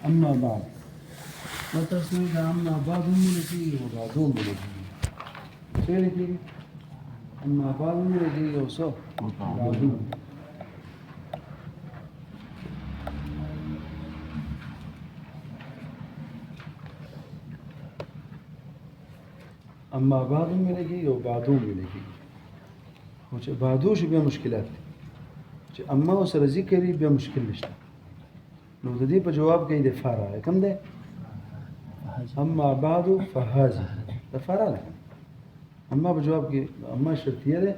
أما بعد وتسميد أما بعض ملكي وبعضهم ملكي سيرتي أما بعض ملكي وصف وبعضهم أما بعض ملكي وبعضهم ملكي بعضوش بها مشكلات أما وسر ذكري بها مشكل نشته نو د دې په جواب کې د فارا کوم ده اما بعد فهذه د فارا اما په جواب کې اما شرطیه ده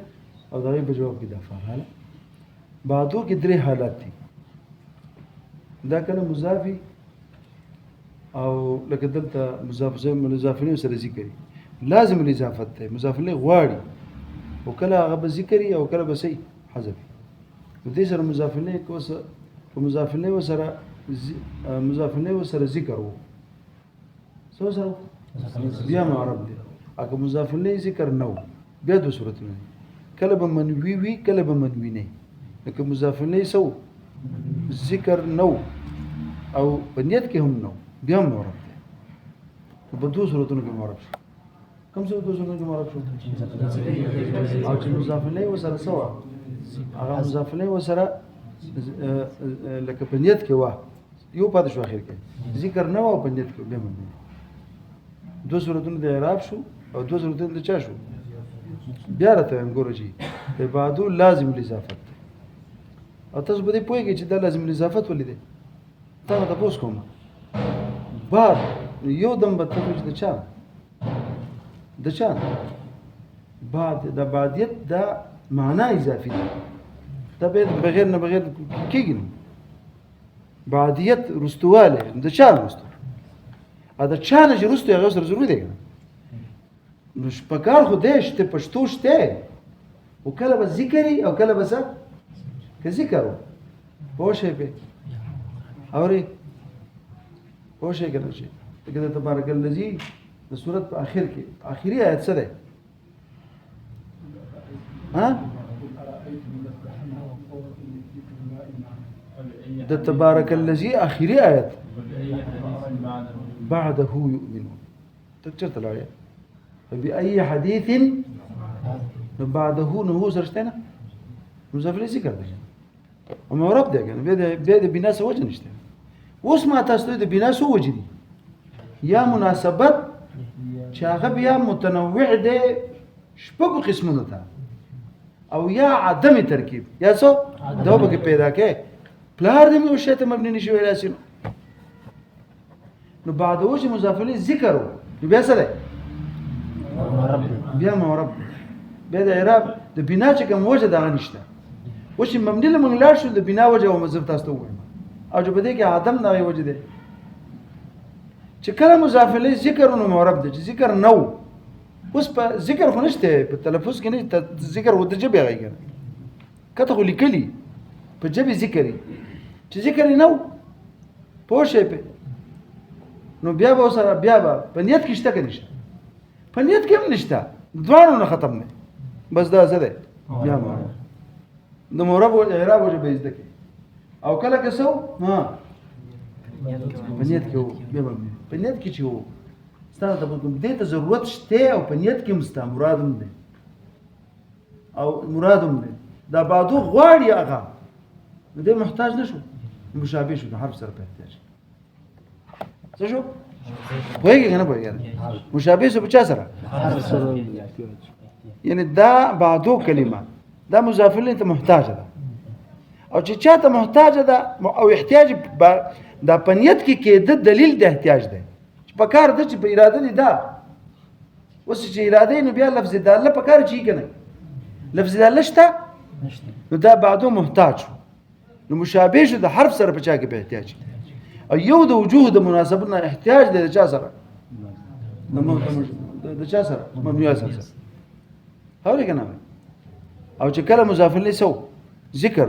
او د په جواب کې د فارا بعدو کې درې حالات دي دا کله مضافي او لکه دلته مضاف زي مضافین سره ذکر لازم الاضافه ده مضاف له غواړي وکله هغه ذکر او کله بسې حذف دې سره مضاف له کوس مضاف له وسره مضاف له وسره ذکر وو سو سره بیا معرب دي اګه مضاف له ذکر نو بیا د صورتونه کله به منوي وي کله به منوي نه لکه مضاف له سو ذکر نو او بنیت کې هم نو بیا معرب دي په دوه صورتونو کې معرب کوم څه دوه صورتونو کې معرب شو او چې مضاف له وسره سوا هغه مضاف له وسره لکه پنیت کې وا یو پاتې شو اخر کې ذکر نه و پنیت کې به مونږ دوه صورتونه د اعراب شو او دوه صورتونه د چا شو بیا راته ګورئ چې بعدو لازم الاضافت او تاسو به دې پوهیږئ چې دا لازم الاضافت ولې دی تا ته پوښ کوم بعد یو دم به تاسو د چا بعد د بعدیت دا معنا اضافي دی دا بغیر نه بغیر کېږي بعدیت رستواله د چا رستو ا د چا نه رستو هغه سره ضروري دی نو شپکار خو دې شته پښتو شته او کله به ذکرې او کله به څه که ذکر وو شي به اوري وو شي کنه شي کله تبارک الذی د سورۃ په اخر کې اخیری آیت څه ده ها ده تبارك الذي آخري آيات بعده يؤمنون تكترت الآية فبأي حديث بعده نهو سرشتنا مزافر ذكر ده وما ورب ده كان بيد بناس وجه نشته واسمع تاسو ده بناس وجه دي يا مناسبت شاغب يا متنوع ده شپږ قسمونه ده او یا عدم ترکیب یا څو دا به پیدا کې پلار دې مو شته مبني نشي ویل اسینو نو بعد وجه مضاف الیه ذکر بیا سره بیا معرب بیا د اعراب د بنا چې کوم وجه دا نشته وش مبني له موږ لاړ شو د بنا وجه او مضاف تاسو ته وایم او چې بده کې عدم دا وجه ده چې کله مضاف الیه ذکر نو معرب ده چې ذکر نو اوس په ذکر خو نشته په تلفظ کې نه ذکر ود جبه غیږي کته خو لیکلي په جبه ذکرې چې ذکر نه پوه شي په نو بیا به سره بیا به په نیت کې شته کې نشته په نیت کې هم نشته دوانو نه ختم نه بس دا څه ده بیا ما د مرب او اعراب وجه به ذکر او کله که سو ها په نیت کې بیا په نیت کې چې وو ستاسو د دې ته ضرورت شته او په نیت کې مستا مرادم ده او مرادم ده دا بعدو غواړي هغه دې محتاج نشو مشابه شو د حرف سره په احتیاج څه شو وایي کنه وایي مشابه سره بچا سره یعنی دا بعدو کلمه دا مضاف الیه ته محتاج ده او چې چاته محتاج ده او احتیاج دا پنیت کې کېده دلیل د احتیاج ده په کار د چې په اراده دي دا اوس چې اراده نو بیا لفظ داله په کار چی کنه لفظ داله شته نو دا بعدو محتاج شو نو مشابه شو د حرف سره په چا کې به احتیاج او یو د وجوه د مناسبت نه احتیاج دی د چا سره د چا سره مبني سره هاوري کنه او چې کله مضاف الیه سو ذکر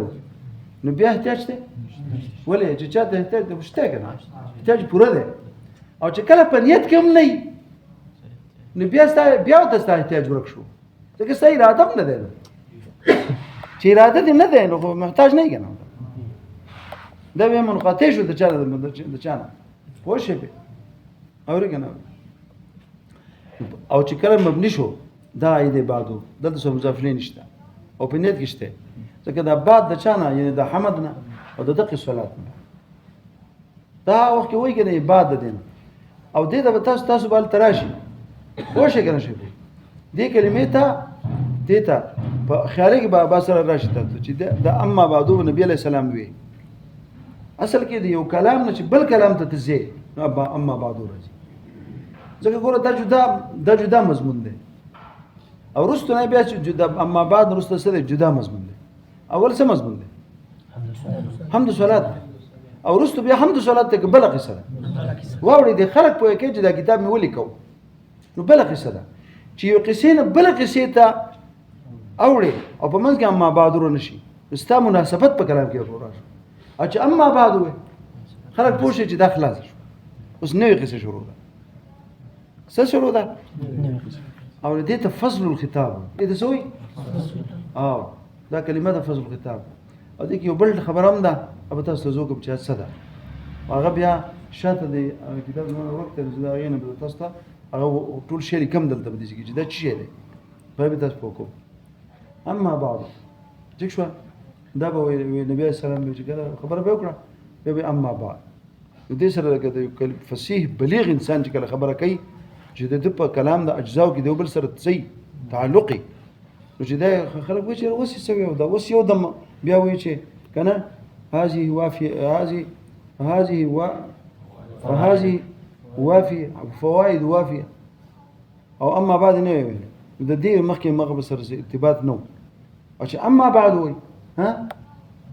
نو بیا احتیاج دی ولې چې چا ته احتیاج دی مشته کنه احتیاج پوره دی او چې کله په نیت کې هم نه نو بیا ته احتیاج ورک شو ځکه ستاسو اراده نه ده چې اراده دې نه ده نو محتاج نه یې کنه دا بیا منقطع شو د چانه پوه شئ پې اورې که نه او چې کله مبني شو دا عید بعدو دلته څه مضاف الیه نشته او په نیت کې شته ځکه دا بعد د چانه یعنی د حمد نه او د دقې صلات نه دا وخت کې وایي که نه بعد د دین او دې ته به تاسو به هلته راشي پوه شئ که نه شئ دې کلمې ته دې ته په خیالي کې به ابا سره راشي تاسو چې د اما بعدو نبی علیه السلام وی اصل کې د یو کلام نه چې بل کلام ته تځې نو اما بعدو راځي ځکه ګوره دا جدا مضمون دی او وروسته نه بیا چې جدا اما بعد وروسته څه دی جدا مضمون دی اول څه مضمون دی حمد صلات او وروسته بیا حمد صلات ته بله قصه ده واورئ د خلک پوهه کوي چې دا کتاب مې ولیکو نو بله قصه ده چې یو قصې نه بله قصې ته اوړې او په منځ کې اما بعد ورو نشي ستا مناسبت په کلام کې ورو راشي او چې اما بعد وې خلک پوه شي چې دا خلاص شو اوس نوې قصه شروع ده څه شروع ده او دې ته فصل الخطاب دې ته څه وایي دا کلمه ده فصل الخطاب او دې کې یو بل خبره هم ده अब تاسو زه کوم چې څه ده هغه بیا شاته د کتاب نو وخت د زړه نه بل تاسو ته هغه ټول شی کم دلته به دي چې دا چی دی په به تاسو پوکو اما بعد ځکه شو دا به نبی اسلام به چې خبره به وکړه به اما بعد دې سره د فصیح بلیغ انسان چې کله خبره کوي چې د په کلام د اجزاو کې د بل سره تصي تعلقي نو چې دا خلک وایي چې اوس یې سوي او دا اوس یو دم بیا وایي چې کنه هذه وافيه فوائد وافيه او اما بعد نه وي د دې مخکې مغه سره ارتباط نو او چې اما بعد وي ها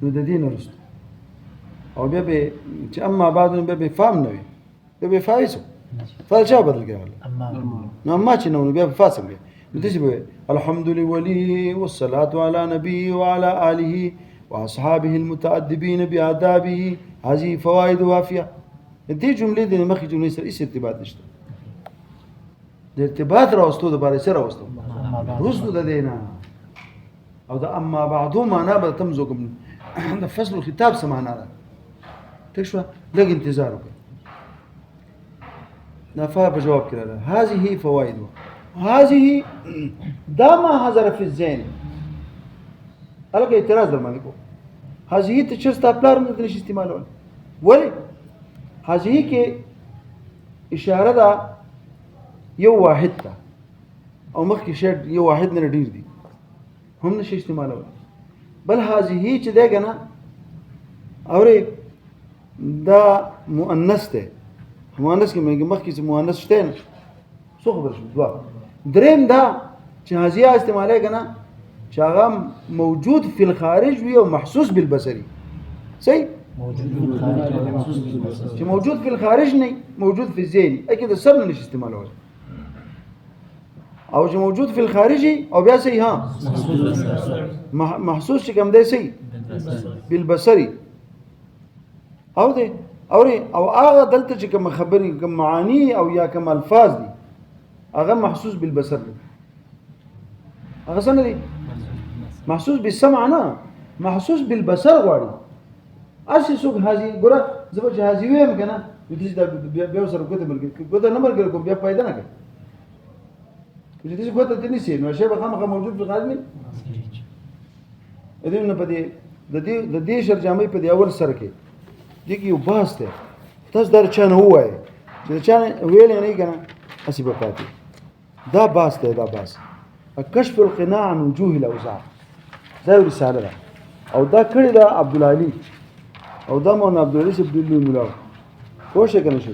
نو د دې نه رسته او بیا به چې اما بعد نه به فهم نه وي به فایسو فالجا بدل کېږي نو اما چې نو بیا فاصل بیا نو دې به الحمد لله والصلاه على نبي وعلى اله واصحابه المتادبين بآدابه هذه فوائد وافيه دې جملې د مخکې جملې سره هیڅ ارتباط نشته د ارتباط راوستو د بارے سره راوستو رسو د دینا او د اما بعدو معنا به تمزو کوم د فصل الخطاب سم معنا ده ټیک شو لږ انتظار وکړه نفع په جواب کړه هذه فوائد هذه دا ما حضر في الذهن الګ اعتراض در باندې کو هذه ته چې ستاپلار نه نشي استعمالول ولی هذه کې اشاره ده یو واحد ته او مخکې شی یو واحد نه ډیر دي هم نشي استعمالول بل هذه چې ده کنه اورې دا مؤنث ده مؤنث کې مخکې چې مؤنث شته نه څه خبر شو دوا دریم دا چې هذه استعماله کنه چې هغه موجود فی الخارج وي او محسوس بالبصري صحیح چې موجود فی الخارج نه موجود فی الذهن اكيد سر نه نشي استعمالول او چې موجود فی الخارج او بیا صحیح ها محسوس چې کوم دی صحیح بالبصري او دې او هغه دلته چې کوم خبري کوم معانی او یا کوم الفاظ دي هغه محسوس بالبصر دي هغه څنګه دي محسوس بالسمع نه محسوس بالبصر غواړي اسی څوک حاجی ګوره زبر چې حاجی ویم کنه دې دا بیا سره کوته مرګ نه مرګ کوم بیا فائدہ نه کوي دې کوته دې نشي نو شی به خامخا موجود په غاړه نه دې نه پدې د دې شرجامي په دې اول سره کې دې کې یو باس ده تاسو در چانه وای چې چانه ویل نه کنه اسی په پاتې دا باس ده دا باس کشف القناع عن وجوه الاوزاع دا رساله ده او دا کړی دا عبد العلی او دا مون عبد العلی عبد الله مولا کوښښ کنه شو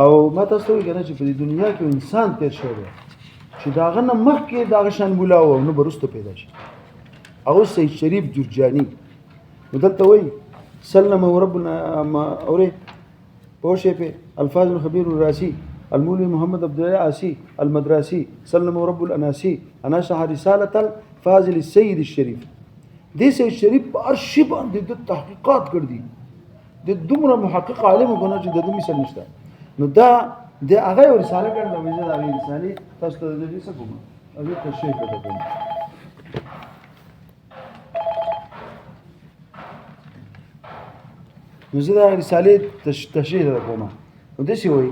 او ما تاسو ته کنه چې په دنیا کې انسان تیر شوی چې داغه نه مخکې داغه شان مولا و نو برسته پیدا شي او سید شریف جرجانی ودلته وای سلم ربنا اوره پوشه په الفاظ الخبير الراسي المولوي محمد عبد الله عاصي المدرسي سلم رب الاناسي انا شهر رساله الفاضل السيد الشريف دې سید شریف په ارشیف باندې د تحقیقات کړ دي د دومره محقق عالم غوڼه چې د دې مثال نشته نو دا د هغه رساله کړل نو زه دا رساله تاسو ته دې څه کوم هغه تشریح کوم نو زه دا رسالې تشریح در کوم نو داسې وایي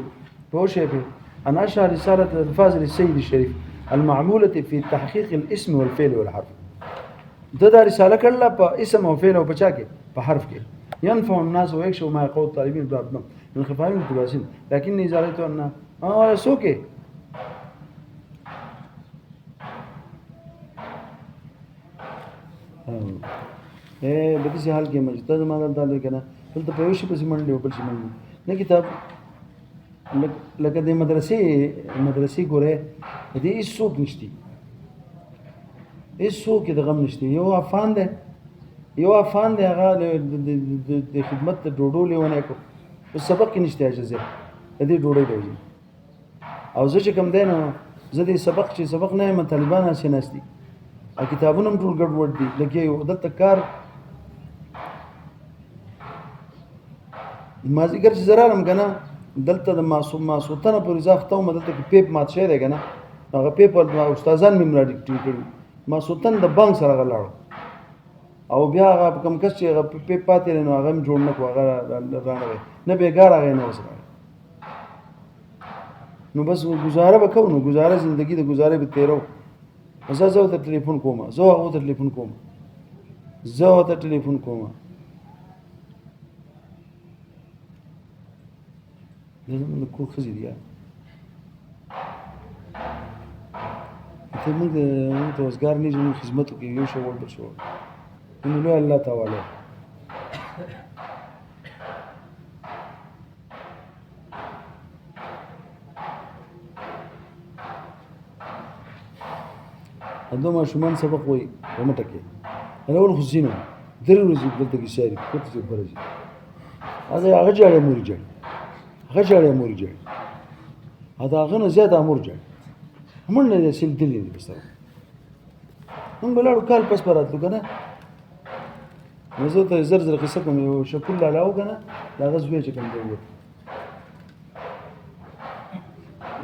پوه شئ پرې أنا أشرح رسالة الفاضل السيد الشريف المعمولة في تحقيق الاسم والفعل والحرف دا رسالة کړله په اسم او فعل او په چا کې په حرف کې ينفع الناس ويكشف ما يقول الطالبين بابنهم من خفاهم التباسين لكني زعلت أن سوكي به داسې حال کې مجته زما دلته دی که نه دلته په یو شي پسې منډې او بل شي منډې نه کتاب لکه د مدرسې ګورې د دې هېڅوک نشته هېڅوک یې د غم نشته یو افغان دی هغه د خدمت د ډوډو لیونی کړو په سبق کې نشته اجازه د دې ډوډۍ دی وځي او زه چې کوم دی نو زه د سبق نه یم طالبان هسې ناست دي او کتابونه هم ټول ګډوډ دي لکه یو دلته کار مازدیګر چې زه رالم که نه دلته د ماسوتنه پورې زه اخته وم دلته کې پیپ مات شوی دی که نه هغه پیپ استادان مې هم راډیکټیو کړي ماسوتن د بانک سره هغه لاړو او بیا هغه کوم کس چې هغه پیپ پاتې دی نو هغه هم جوړ نه کړو هغه رانغی نه بېګار هغه نه ورسره نو بس ګزاره به کوو نو ګزاره زندګي د ګزارې به تېرو زه ورته ټلیفون کوم زه هغو ته ټلیفون کوم دا زموږ د کور ښځې دي ته موږ ته وزګار نه یو موږ خدمت وکړو یو شی بل شی نو لوی الله تعالی دو ماشومان سبق وایي په مټه کې اول خو ځینو درې ورځې دلته کې ساري کورته چې بله ځي هغه جاړی مورې جاړي دا هغه نه زیات امور جاړي موږ نه سیل دلی دي بس موږ بلاړو کال پس پر راتلو که نه نو زه ته زر قصه کوم یو شکول لالاو که نه د هغه زوی چې کوم دی ووت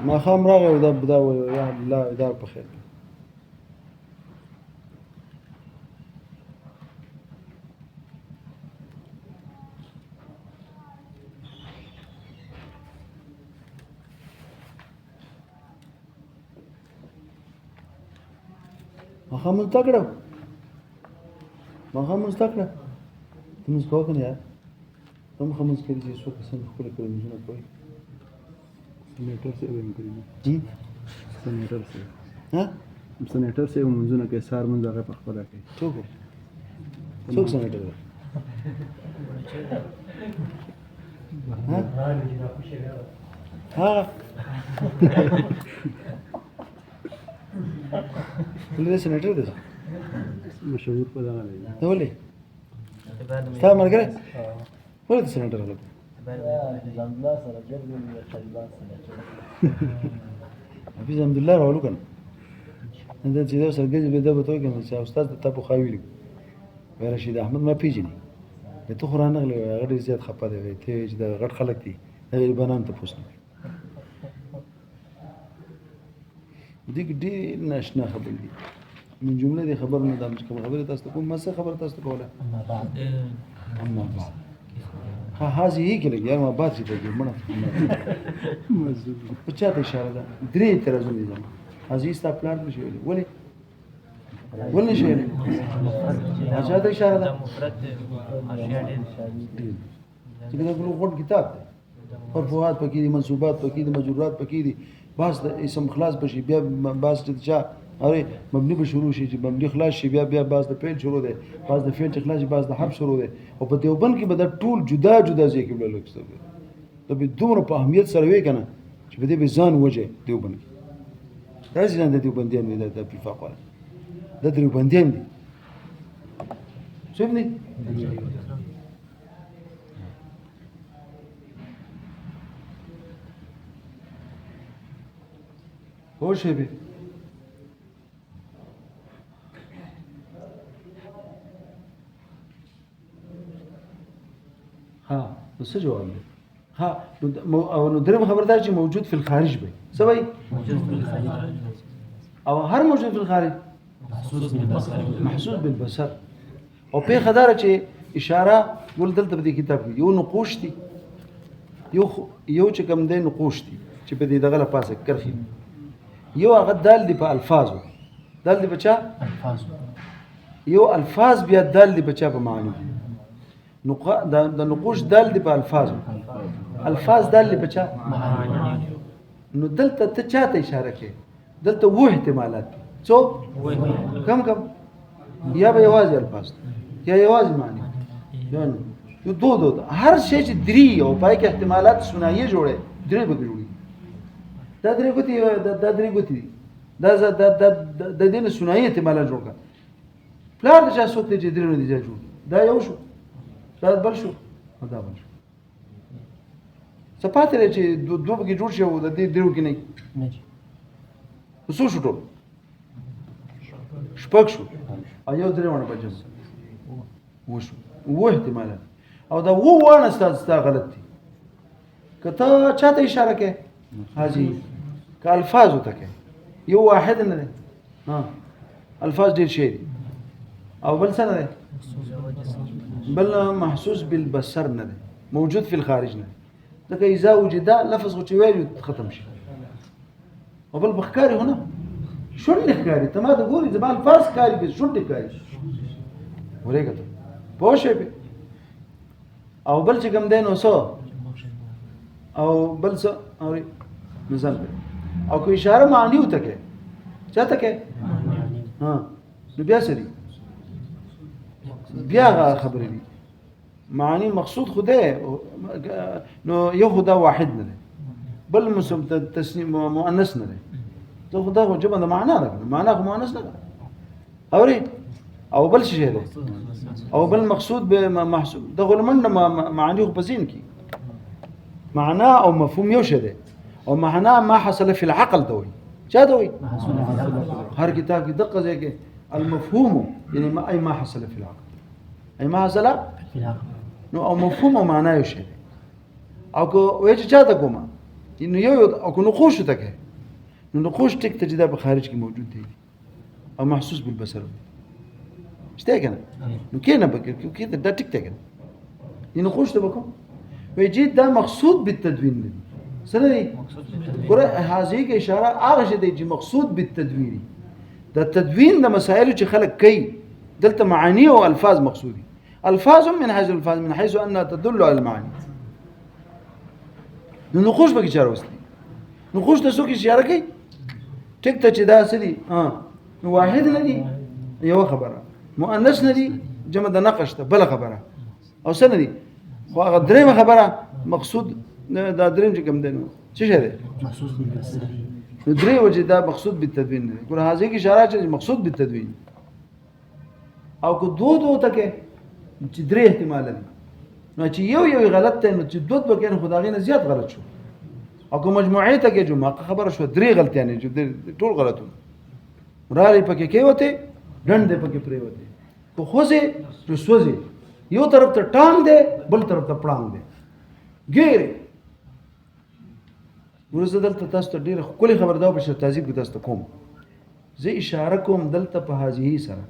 ماښام راغی دا وایي یا الله دا په خیر ماښام مونځ تا کړه ته مونځ کوه که نه یار ته هم ښه مونځ کوي چې څو کسان خپله کړي مونځونه کوي سنیټر صاحب هم کوي سنیټر صاحب مونځونه کوي سهار مونځ هغه په خپله کوي څوک سنیټر دی ولې سنیټر دی مشهور په دغه دی ته ولې ستا ملګری ولې ته سنیټر هلک حفیظ حمدالله راولو که نه دا چې دا سره ګرځي بیا دا به ته وایي که نه چې استاد تا پخوا ویلي وایي رشید احمد ما پېژني ته خو رانغلی وایي هغه ډېر زیات خفه دی وایي ته وایي چې دا غټ خلک دي د غریبانو تپوس نه کوي دې کې ډېر ناشنا خبرې دي من جمله دې خبر نه ده چې کوم خبرې تاسو ته کوم ما څه خبره تاسو ته کوله اما بعد هذه کې لګي ما بعد چې ته مړه په چا ته اشاره ده درې اعتراضونه دي زما هذه ستا پلان نشي ویلی ولې نشي ویلی چا ته اشاره ده چې دا ګلو غوټ کتاب دی مرفوعات پکې دي منصوبات پکې دي مجرورات پکې دي باز د اسم خلاص بشي بیا باز د چا اره مبني به شروع شي چې مبني خلاص شي بیا باز د فعل شروع دی باز د فعل خلاص شي باز د حرف شروع دی او په دیوبند کې به دا ټول جدا ځای کې بل لکسته دا به دومره په اهمیت سره وی کنه چې په دې به ځان وجه دیوبند کې دا ځان د دیوبندیان وی د اتفاق ولا د دیوبندیان دي شوفني هو شي به ها بس جواب دی ها او نو درم خبردار چې موجود فی الخارج به سوي او هر موجود فی الخارج محسوس بالبصر او په خدار چې اشاره ګول دلته په دې کتاب کې یو نقوش دي یو چې کوم دی نقوش دي چې په دې دغه پاسه کرخي یو هغه دال دی په الفاظو دال دی بچا یو الفاظ بیا دال دی بچا په معنی د نقوش دال دی په الفاظو الفاظ دال دی بچا نو دلته ته چاته اشاره کوي دلته وو احتمالات څو کم یا به یوازې الفاظ یا یوازې معنی یو دو هر شی چې درې او پای کې احتمالات ثنائیه جوړه درې به جوړي دا درې ګوتې دا درې ګوتې د دې ثنائیه احتمالات جوړ کړه پلار د چا څوک چې درې نه دي جوړ دا یو شو دا بل شو دا بل شو صفات لري چې دوه کې جوړ شو د دې درو کې نه وسو شو ټول شپږ شو ایو درې ونه بچو وشو وو احتمالات او دا وو وانه ستا غلط دي کته چاته اشاره کوي حاجی ک الفاظ ته کوي یو واحد نه ده ها الفاظ ډیر شي او بل څه نه ده بل محسوس بالبصر نه ده موجود في الخارج نه ده اذا وجد لفظ غو ویلو ختم شي او بل بخکاری هنا شون ښکاری ته ما ته ګوري زبان الفاظ کاری به شون ښکاری ورېګه پوښې به او بل چې کوم دین اوسو او بل څه او مثال او کو اشاره معنی وته کې چاته کې ها نو بیا سری بیا خبرې دي معنی مقصود خدای نو یو خدا واحد نه بل مسم تسنیم مؤنث نه ده خدا خو جمع د معنا ده معنا خو مؤنث نه اوري او بل شي ده او بل مقصود به محسوب دغه من معنی خو بزین کی معنا او مفهوم یو شه ده او معنا ما حصل في العقل دوي چا دوي هر کتاب کې دقه ځای کې المفهوم يعني ما اي ما حصل في العقل اي ما حصل في العقل نو او مفهوم او معنا یو شه او کو وې چا ته کومه انه یو او کو نقوش ته کې نو نقوش ټیک ته جدا په خارج کې موجود دي او محسوس بالبصر شته کنه نو کینه بکې کې دا ټیک ته کنه ینه خوش ته وکم وی جی دا مقصود بالتدوین دی سره دی ګوره هاذه کې اشاره هغه شی دی چې مقصود بالتدوین دا تدوین د مسائل چې خلق کوي دلته معانی او الفاظ مقصودي الفاظ من حيث الفاظ من حيث انها تدل على المعاني نو نقوش به اشاره وستي نقوش ته څوک اشاره کوي ټیک ته چې دا سړي نو واحد نه دی یو خبره مؤنث نه دی جمع د نقش ته بل خبره او څه نه دی خو هغه درېمه خبره مقصود دا درېم چې کوم دی نو څه شه دی محسوس بالبصر نو درې وجه دا مقصود بالتدوین نه ګور هاذه کې اشاره چې مقصود بالتدوین او کو دو ته کې چې درې احتمال دي نو چې یو غلط دی نو چې دوت به کې خدای نه زیات غلط شو او کو مجموعه ته کې جمعه خبره شو درې غلطیانه چې ټول غلطونه مراري پکې کې وته ډنډ پکې پرې وته کو خوځي جو سوځي یو طرف ته ټانګ دی بل طرف ته پړانګ دی ګيري ورزه دلته تاسو ته ډیره کلی خبر دا په تهذیب کې تاسو ته کوم زه اشاره کوم دلته په هذه سره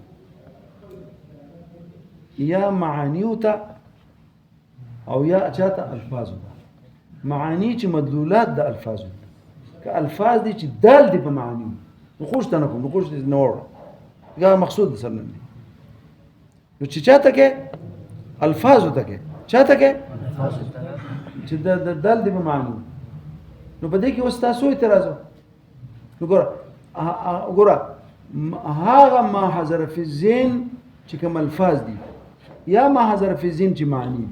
یا معانیوته او یا چاته الفاظ معانی چې مدلولات د الفاظ که الفاظ دي چې دال دي په معانی نقوش ته نه کوم نقوش دي نور دا مقصود سره نه نو چې چاته کې الفاظ ته کې چاته کې چې د دال دي په معانی نو په دې کې اوس تاسو اعتراض نو ګوره هغه ما حذر فی الذهن چې کوم الفاظ دي یا ما حذر فی الذهن چې معنی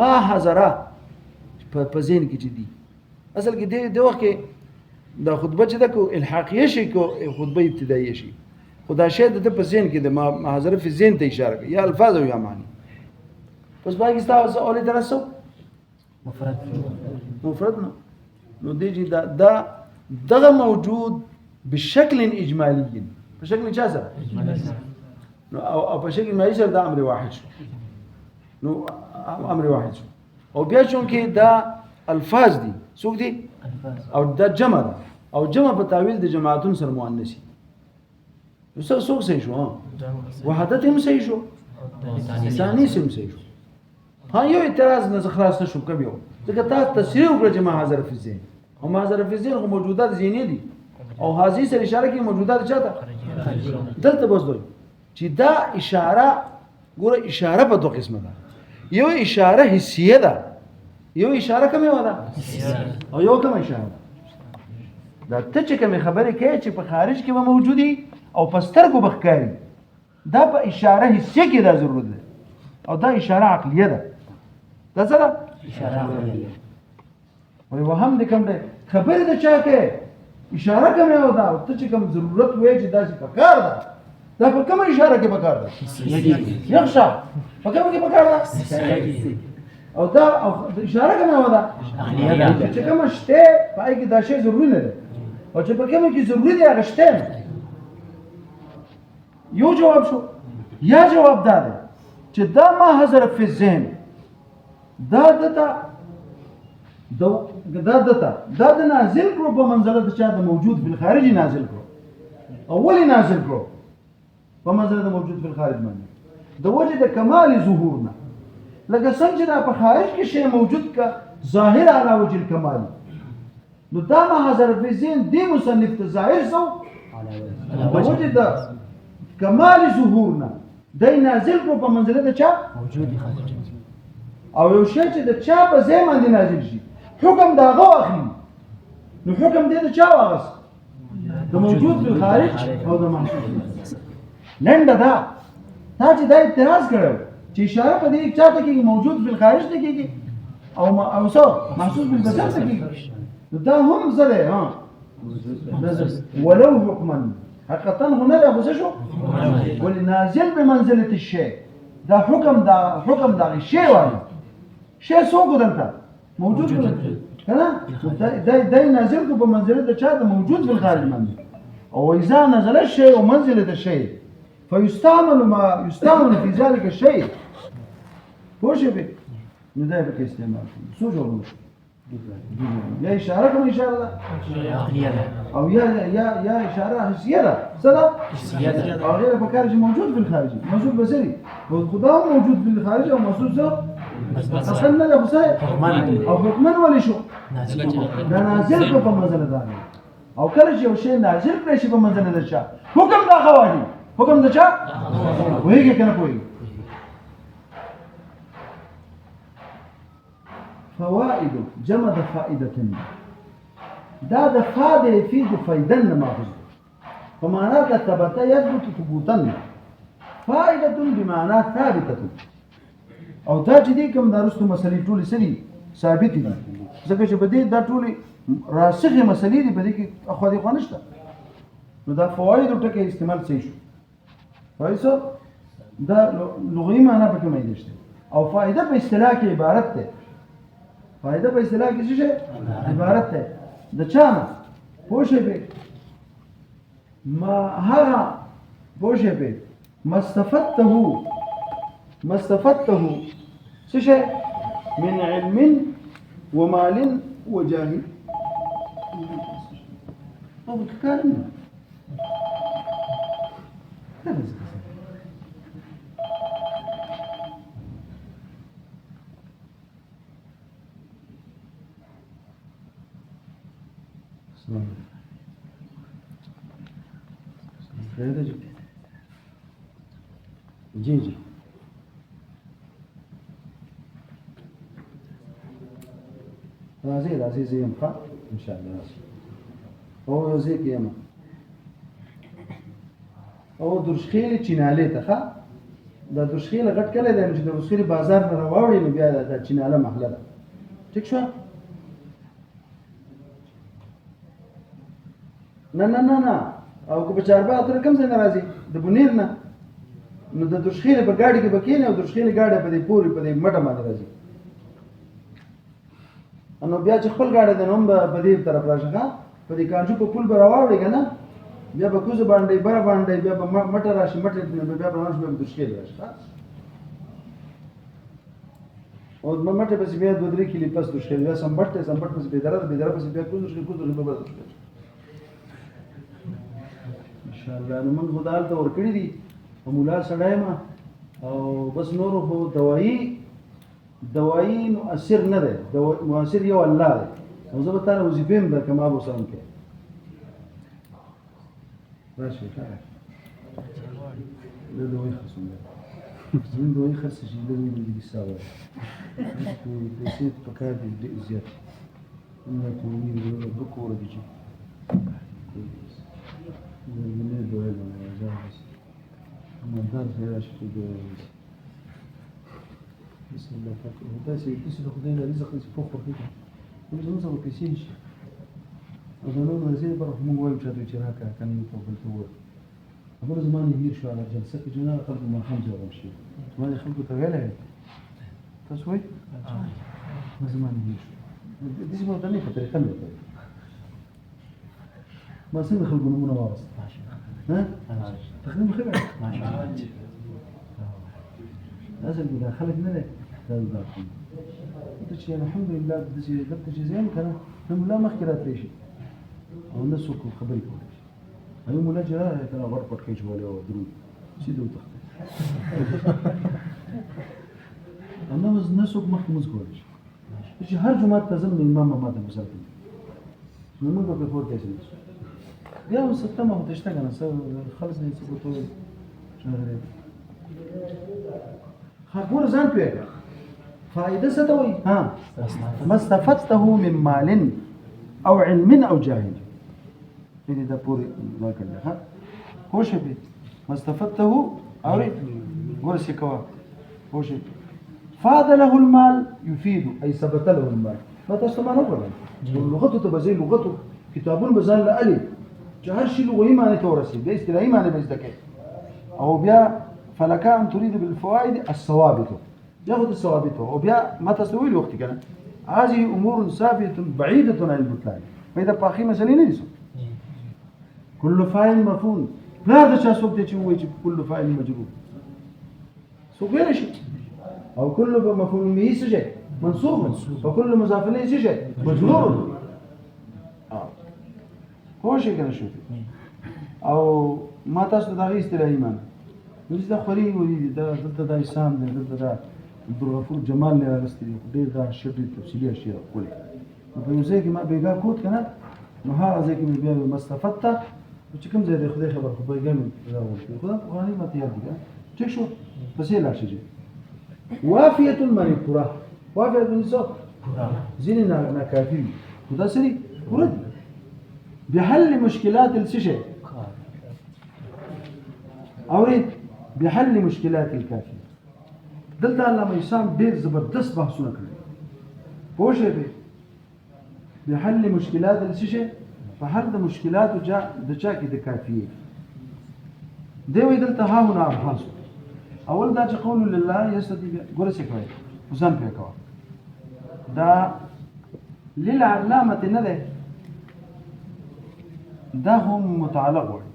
ما حذر په ذهن کې چې دي اصل کې د وخت کې دا خطبه چې د کو الحاقیه شي کو خطبه ابتدایي شي خدا شه د په ذهن کې د ما حذر فی الذهن ته اشاره کوي یا الفاظ او یا معنی پس باقي تاسو اولې درسو مفرد نو دی دا دغه موجود بشكل اجمالي بشكل چا سره نو او په شکل مې سره دا امر واحد شو نو امر واحد شو او بیا چونکې دا الفاظ دي څوک دي او دا جمع ده او جمع په تعویل د جماعتون سره مؤنثي څوک صحیح شو وحدت هم صحیح شو ثاني هم صحیح شو ها یو اعتراض نه خلاص نشم کوم یو ځکه تاسو تصریح وکړه چې ما حاضر فی ذهن او ما حاضر فی ذهن خو موجودات ذهنی دي او حاضر سره اشاره کوي موجودات چاته دلته بس دوی چې دا اشاره ګوره اشاره په دوه قسمه ده یو اشاره حسیه ده یو اشاره کومه ده او یو کومه اشاره دا ته چې کومه خبره کوي چې په خارج کې به موجودي او په سترګو بخکاری دا په اشاره حسیه کې دا ضرورت ده او دا اشاره عقلیه ده دا څه ده اشاره عقلیه وای وهم دې کوم ده خبره ده چا کې اشاره کومه ده ته چې کوم ضرورت وای چې دا څه پکار ده دا په کومه اشاره کې پکار ده یخشا په کومه کې پکار ده او دا اشاره کومه ده چې کوم شته پای کې دا شی ضروري نه ده او چې په کومه کې ضروري دی هغه شته یو جواب شو یا جواب ده چې دا ما حضر فی الذهن دا د نازل کړو په منزله د چا د موجود فی الخارج نازل کړو اولی نازل کړو په منزله د موجود فی الخارج باندې د وجه د کمال ظهورنا لکه څنګه چې دا په خارج کې شی موجود کا ظاهر علی وجه الکمال نو دا ما حضر فی الذهن دی مصنف ته ظاهر سو د وجه د کمال ظهورنا دای نازل کړو په منزله د چا موجود خارج او یو شی چې د چا په ځای باندې نازل شي حکم دا غو اخلي نو حکم دې د چا واغس د موجود په خارج او د محسوس لنډه دا چې دا اعتراض کړو چې اشاره په دې چا ته کې موجود په خارج ته کېږي او څو محسوس په بدن ته کېږي دا هم زره ها ولو حکما حقیقتا هنا ده خو شو ولې نازل به منزله الشیء دا حکم دا شی وایي شی څوک دلته موجود کنه دا نازل کو په منزله د چا د موجود په خارج باندې او اذا نزل الشيء ومنزله الشيء فيستعمل ما يستعمل في ذلك الشيء پوښې به نو دا به استعمال شو جوړو یا اشاره کوم اشاره ده او یا اشاره حسیه ده څه ده حسیه ده او غیر په کار چې موجود په خارج موجود بصري او خدا موجود په خارج او محسوس اصلا نه ده او حکمن ولی شو دا نازل کو په منزله ده او کله چې یو شی نازل کړي شي په منزله ده چا حکم دا غواړي حکم ده چا وایي کنه کوي فوائد جمع فائدة دا فائدة يفيد فائدة ماخذ فمعنى ثبت يثبت ثبوتا فائدة بمعنى ثابتة او دا چې دې کوم درستو مسلې ټولې سړي ثابت دي ځکه چې په دې دا ټولې راسخه مسلې دي په دې کې اخو دې خو نشته نو دا فواید ټکي استعمال صحیح شو وایسو دا لغوي معنی په کومه دي او فائدة په اصطلاح کې عبارت ده فائدة په اصطلاح کې څه عبارت ده د چانه پوښې به ما هغه پوښې به مستفدته څه من علم ومال وجاه او کارنه जी راځي زه یم ښه ان شاء الله او زه کېم او درشخیل چیناله ته ښه دا درشخیل غټ کله دی چې د درشخیل بازار نه راوړي نو بیا دا چیناله محله ده ٹھیک شو نه او که په چاربا تر کم ځای ناراضي د بنیر نه نو د درشخیل په گاډي کې بکینه او درشخیل گاډي په دې پوری په دې مټه باندې راځي نو بیا چې خپل گاډي د نوم په دې طرف راځه په دې کانجو په پول براوړي کنه بیا به کوزه باندې بر باندې بیا په مټه راشي مټه بیا په راشي په درشخیل راشي او مټه په بیا 2-3 کلی پس درشخیل بیا سمبټ پس به درته پس بیا کوزه په درشخیل ان شاء الله نو موږ خدای ته ورکړی دي او مولا سړای ما او بس نور خو دوايي دوائي مؤثر نه ده، مؤثر یو الله ده. او زه به تعالی وظیفې هم درکړم ما به سره کوې. راشئ ښه زه دوایي خرڅوم زموږ دوایي خرڅ شي لږ مې دې کیسه وایي پیسې پکار دي ډېر زیات همدا کورني دوه کوره دي چې زرګونې دوایي به مې ځان رسي مالدار ځای راشي چې دوایي رسي بسم الله پاک داسې داسې د خدای نه رزق داسې پوخ ورکوي موږ زموږ څخه پیسې نشي او د نور مرضي لپاره خو موږ وایو چاته چې راکړه که نه ته بل ته ووایو خبره زما نه هېر شوه هغه جلسه کې چې نه خلکو ماښام ځواب شي ما دې خلکو ته ویلی وی تاسو وایي ما زما نه هېر شو داسې به ورته نه په طریقه مې ورته ما څنګه خلکو نومونه واغېست تقدیم ښه دی اصل کې دا خلک نه دی دا دا کوم ته چې الحمدلله داسې دلته چې زه یم که نه نو ملا مخکې راتلی شي او نه څوک خبرې کولی شي ایو مولا چې راغی که نه غټ پټ کوي چې ولې او درود سیده وتښتېد او نه څوک مخکې لمونځ کولی شي چې هر جومات ته ځم نو امام به ماته مثال کوي نو موږ به پرې پورته شو بیا هم څه تمه خو ته شته که نه څه خلص نه څه ورته وویل ګوره ځان پوهې کړه فائده څه ته وایي ما استفدته من مال او علم او جاه دې دا پورې ما کړل ها پوه شوې ما استفدته اورې ګوره څه کوه پوه شوې فاد له المال يفيد اي ثبت له المال ما تاسو ما نه کړل لغته ته به زي لغته کتابونه به ځان له الف چې هر شي لغوي معنی ته ورسېږي د اصطلاحي معنی به زده کوي او بیا فلك أن تريد بالفوائد الثوابت ياخذ الثوابت وبيا ما تسوي الوقت كده هذه أمور ثابتة بعيدة عن البطلان فإذا باقي مسألة ليس كل فاعل مفعول لا هذا شاسوك تشوي كل فاعل مجرور سوق غير شيء أو كل مفعول به شيء منصوب وكل مضاف إليه شيء مجرور هو شيء كده شوف أو ما تصل داغي استلاهي معنى دا خوري وري دا دلته دا اسلام دی دلته دا عبدالغفور جمال نه راغستی ډېر دا شډې تفصیلي اشیاء کولې په یو ځای کې ما بیګا کوت کنه نو هغه ځای کې مې بیا مستفدته چې کوم ځای دی خدای خبر خو بیګا مې راوړل خدا قرآني ماته یاد دي ټیک شو پسې لاړ شي وافیه المعنی پورا وافیه النساء ځینې ناکافي خدا سری پورا بحل مشکلات السشه اورید بحل مشکلات الكافيه دلته علامه اسلام ډېر زبردست بحثونه کړي پوه شئ بحل مشکلات السشه په حل د مشکلات د چا کې د کافیه دی وی دلته ها هنا ابحاث اول دا چې قول لله یستدی ګوره څه کوي وزن پې کوه دا للعلامه نه ده دا هم متعلق وي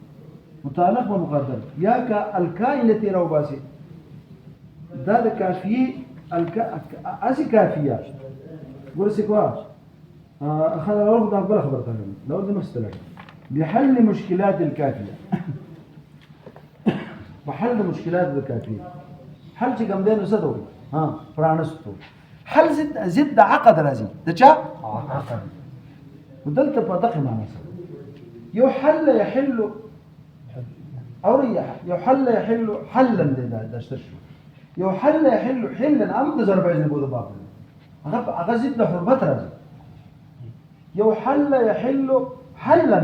متعلق ومقدر یا کا الکائنه راو باسي دا د کافیه اسی کافیه ورسې کوه اخذ اول دا بل خبر ثاني لو ده مستلك بحل مشكلات الكافيه بحل مشكلات الكافيه حل چې کوم دین وسه دوی ها پرانستو حل زد عقد راځي د چا عقد ودلته په دقه معنی یو حل يحل او يحل يحل حلا ده اشتشو يحل يحل حلا ام ضرب اذن بود باب هغه زد حرمت راځي يحل يحل حلا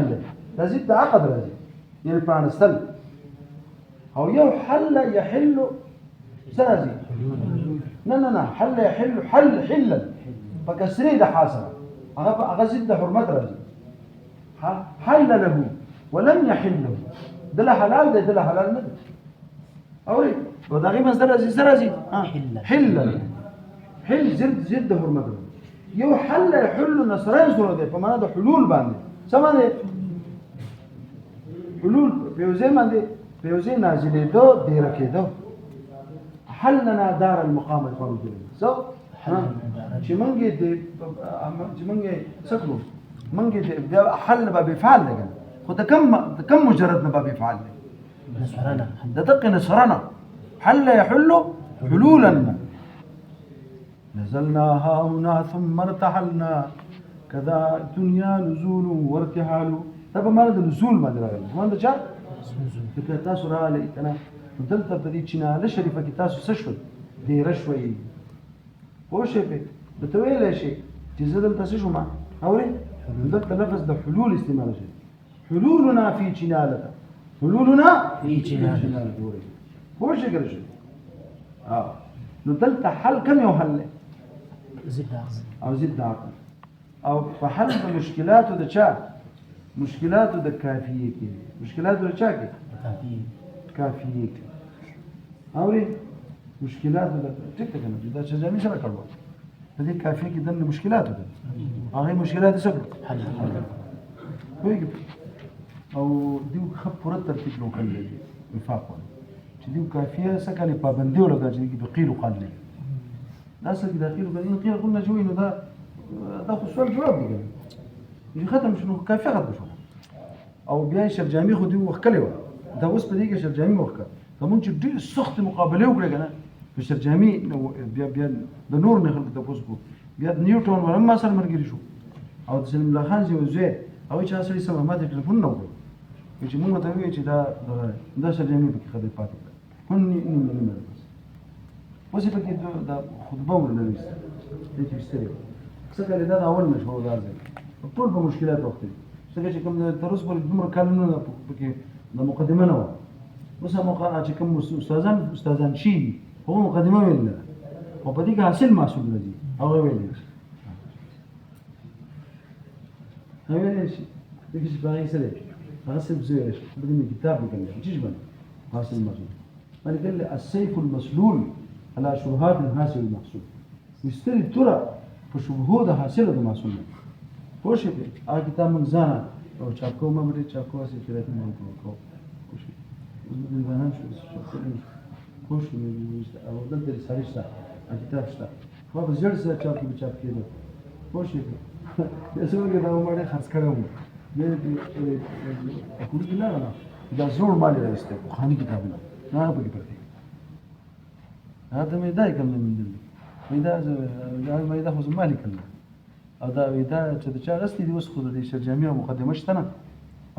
ده زد عقد راځي یعنی پرانستل او يحل يحل سرازي نه حل يحل حل حلا فكسري ده حاصل هغه زد حرمت راځي حل له ولم يحل له دله حلال ده دله حلال نه اوري وداغي مصدر سرازي حل حل زد حرمت یو حل يحل نصرين سره ده په معنا د حلول باندې سمانه حلول په یوځای باندې په یوځای نازلې دو ډیر کېدو حلنا دار المقام الخروج سو چې مونږه دې چې مونږه سکلو مونږه دې بیا حل به بفعل ده خو ده كم مجرد نه به بفعل ده نصرنا ده دقه نصرنا حل يحل حلولا نزلنا ها هنا ثم ارتحلنا كذا الدنيا نزول وارتحال. طبعا ما هذا نزول ما ادري ما هذا جاء فكره تاسو را لي انا دلته په دې چینه شریفه کې تاسو څه شول دې رشوي خو شي په ته ویل شي چې زه دلته څه شوم اوري دلته لفظ د حلول استعمال شي حلولنا في چینالته حلولنا في چینالته وري خو شي ګرځي نو دلته حل كم یو حل زد او زد عقل او په حل د مشکلاتو د چا مشکلاتو د کافیه کې مشکلاتو د چا کې کافیه کې اوري مشکلاتو د ټیک ټیک نه دا چې ځامي سره کړو په دې کافیه کې د مشکلاتو ده هغه مشکلات څه حل وي او دیو خپ پوره ترتیب نو کړل دي وفاق چې دیو کافیه سکه پابندي ولګا چې د قیل قال نه دا څه د قیل قال قلنا جوي نو دا خو سوال جواب دی ختم شنو کافیه ختم شو او بیا شرجامي خو دی وکړلې و دا اوس په دې کې شرجامي وکړه کوم چې ډېر سخت مقابله وکړه کنه په شرجامي بیا د نور نه خلک تاسو کو بیا نیوټن ورم ما سره مرګري شو او د سلیم الله خان زوی او چې اصلي سم ما ته ټلیفون نه وکړ چې موږ ته وی چې دا شرجامي په کې خبرې پاتې کړ نه اوس په کې دا خطبه ولري دې چې ستړي څنګه دا اول مشهور راځي ټول په مشکلات وخت څنګه چې کوم تر اوسه پورې دومره کلونه پکې د مقدمه نه و اوس هم چې کوم استادان شي هو مقدمه ویل نه او په دې کې حاصل محصول راځي هغه ویل شي شي دغه چې باندې سره هغه څه بزوي شي په دې کتاب لیکل شي چې باندې حاصل محصول باندې قال السيف المسلول على شبهات الحاصل المحصول مستری ترى فشبهه ده حاصله ده محصول خو شي هغه کتاب من ځان او چاکو مې چاکو سي کړی ته مې کو خو شي من ځان شو خو شي او دلته رساله شته کتاب شته خو په ځړ سره چاکو به چاپ کېده خو شي یسو کې دا مړ خرڅ کړو دې اكو نه دا زور مال راځته خو خاني کتاب نه په کې پرته هذا ما يداي كم من دل ما يدا خو زمالي کله او دا ودا چې د چا غستې دی اوس خو د شرجامي مقدمه شته نه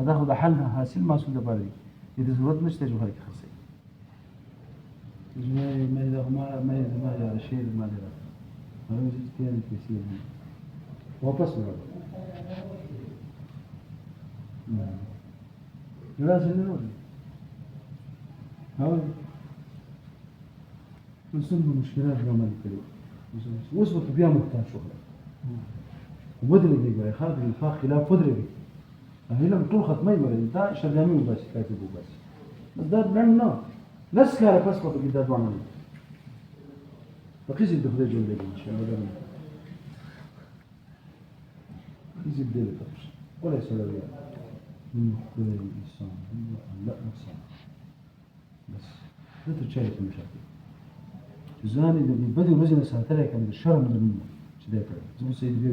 دا خو د حل حاصل محصول لپاره دی د ضرورت نشته چې خلک خرڅي ما يدا ما يدا شيء ما يدا هغه چې تیار کیسه دی واپس ورغله لازم نقول هاو نسمى مشكلات العمل الكريم وصلت بها محتاج شغله ودري بقى خالد الفاخ خلاف ودري هي لم تلخط ما يمر دا شرجامي بس كاتبه بس ده لانه ناس كاره بس ما بقدر ادوان فقيس الدخول جول ان شاء الله ده يزيد ديله طبش ولا سلبيه من كل انسان لا انسان بس ده تشارك المشاكل زاني اللي بدي وزن ساتره كان الشرم من شديك زي سيد بيو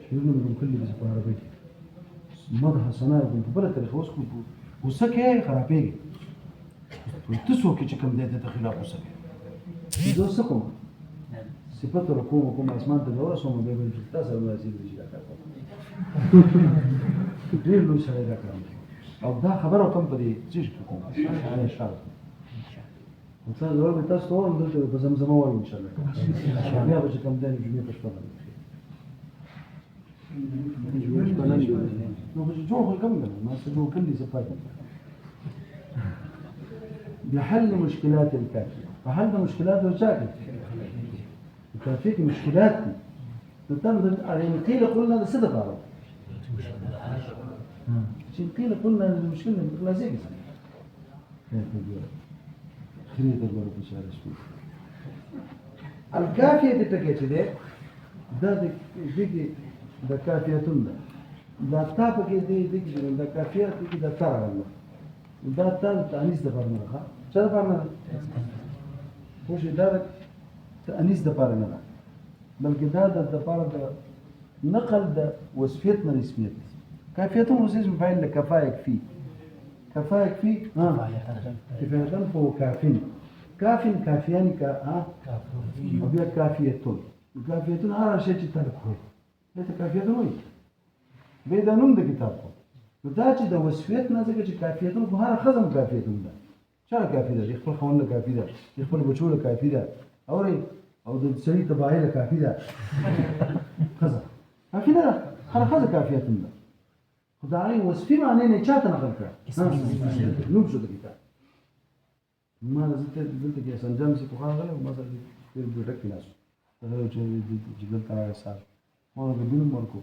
شنو من كل اللي في عربي مدح سنه كنت بلت الخوسكو وسكه خرابي تسوى كي كم ده خلاف وسكه دو سكم صفات ركوم وكم اسمان تدور سوم ده بالجلتاس ولا يصير شيء دير له شيء ده كلام او ده خبره كم بدي تيجي تكون انا شارك مثلا لو بتاسو انت بزمزم وای ان شاء الله بیا به کوم دنه جمعه پښتو نو جوه كم ما سجوا كل زفاف بحل مشكلات الكافيه فحل مشكلات الشاكل الكافيه مشكلات نتمنى يعني قيل قلنا الصدق على شيء قيل قلنا المشكله لازم خريطة الورد إشارة شوي الكافية تتكيت ده ديك ده كافية تنده ده تابك ديك ده كافية ديك ده ترى والله ده تأنيس ده بارنا خا شو ده بارنا وش ده تأنيس ده بارنا بل كده ده بارنا نقل ده وصفيتنا رسميت كافية وصيص مفعول لكفاية فيه كفاية فيه كفاية فهو كافين کاف کافیانی کا او بیا کافیتون کافیتون هر شی چې طلب کړو دته کافیتون وایي به دا نوم د کتاب خو نو دا چې د وصفیت نه ځکه چې کافیتون خو هر خزم کافیتون ده چا کافی ده خپل خوند کافی ده خپل بچو له کافی ده او د سړي تباہی له کافی ده خزم کافی ده هر خزم کافیتون ده خدای وصفي معنی نه چاته نقل کړ نوم شو د کتاب ما زه دلته کې سنجام سي په خاله او ما سره د ډک کلاس هغه چې جګل تا سره ما د بینو ورکو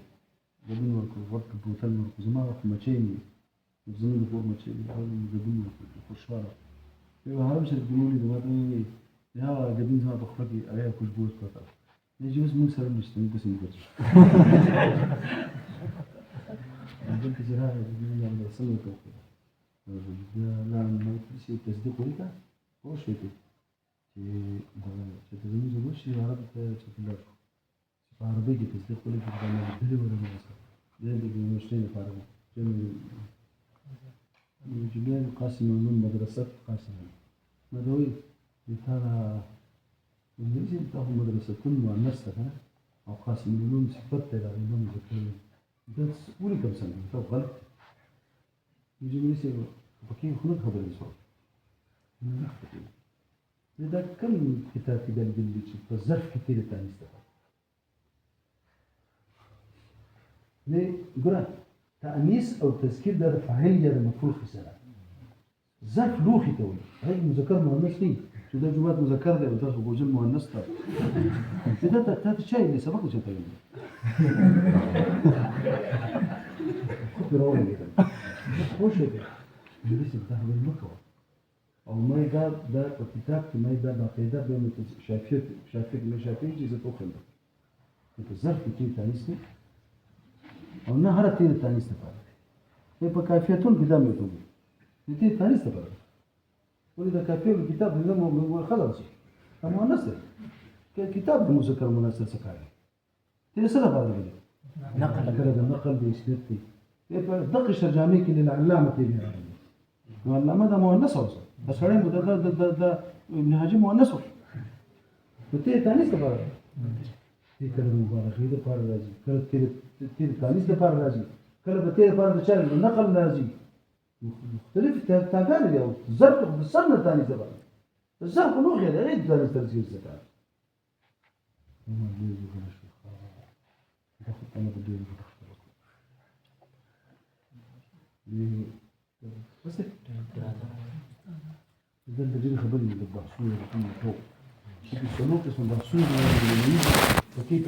ورته بوتل ورکو زما په مچې نه زموږ په مچې هغه د بینو خوشاله یو هغه چې د بینو د وته یا د بینو زما په خپل کې هغه خوشبو ورکړه نه جوز موږ سره نشته موږ څنګه کوو دلته چې راغلی د بینو د سمو کوو لا ما شي تصدیق وکړه او شو ته چې د زموږ زموږ شي عرب ته چې بلل په عربي کې تصدیق وکړي چې دا دلی ورنه وسه د دې مشتري لپاره چې جبال قاسم من مدرسة قاسم مدوي ترى انجليزي بتاخذ مدرسة مؤنثة او قاسم من صفات تبع النوم ذكري بس قولي كم سنة طب غلط يجي يصير بكين خلود خبر الصوت إذا كم كتاب في قلب اللي فالظرف كثير تاني استفاد ليه قرأ تأنيس أو تذكير ده فاعلية لمفعول خسارة ظرف لوخي تقول هاي مذكر مؤنث ليه شو ده جوات مذكر ده وده بوجه مؤنث ده ده الشيء اللي سبق شو تقول خد رواه كده خوش ده لسه بتاع المكوى او ما ده كتاب ما ده باقيده بين شافيت جزء توخل ده الظرف كتير تأنيس او نه هر تیر تانیس لپاره په کافیتون کې دا مې ته دي تیر تانیس لپاره ولې دا کافیو کتاب دې مو خلاص شي مؤنث کې کتاب د مذکر مؤنث څخه کوي تیر سره لپاره دی نقل به اسناد دی په دقه شرجامي کې للعلامه ابن عربي نو علامه دا مؤنث اوسه بس هره مدغه د ابن حجر مؤنث په تیر تانیس لپاره دې کله مبالغه د پر راځي کله تیر تانیس د پر راځي کله به تیر پر د چل نقل راځي مختلف تاګان دی او ظرف د سن تانیس د پر ظرف نو غیر غیر د ترتیب زکات ما دې زغره شو دا خو انا بدي بس ده اللي خبرني بالبحثيه اللي فوق السلوك اسمه بحثيه وكيف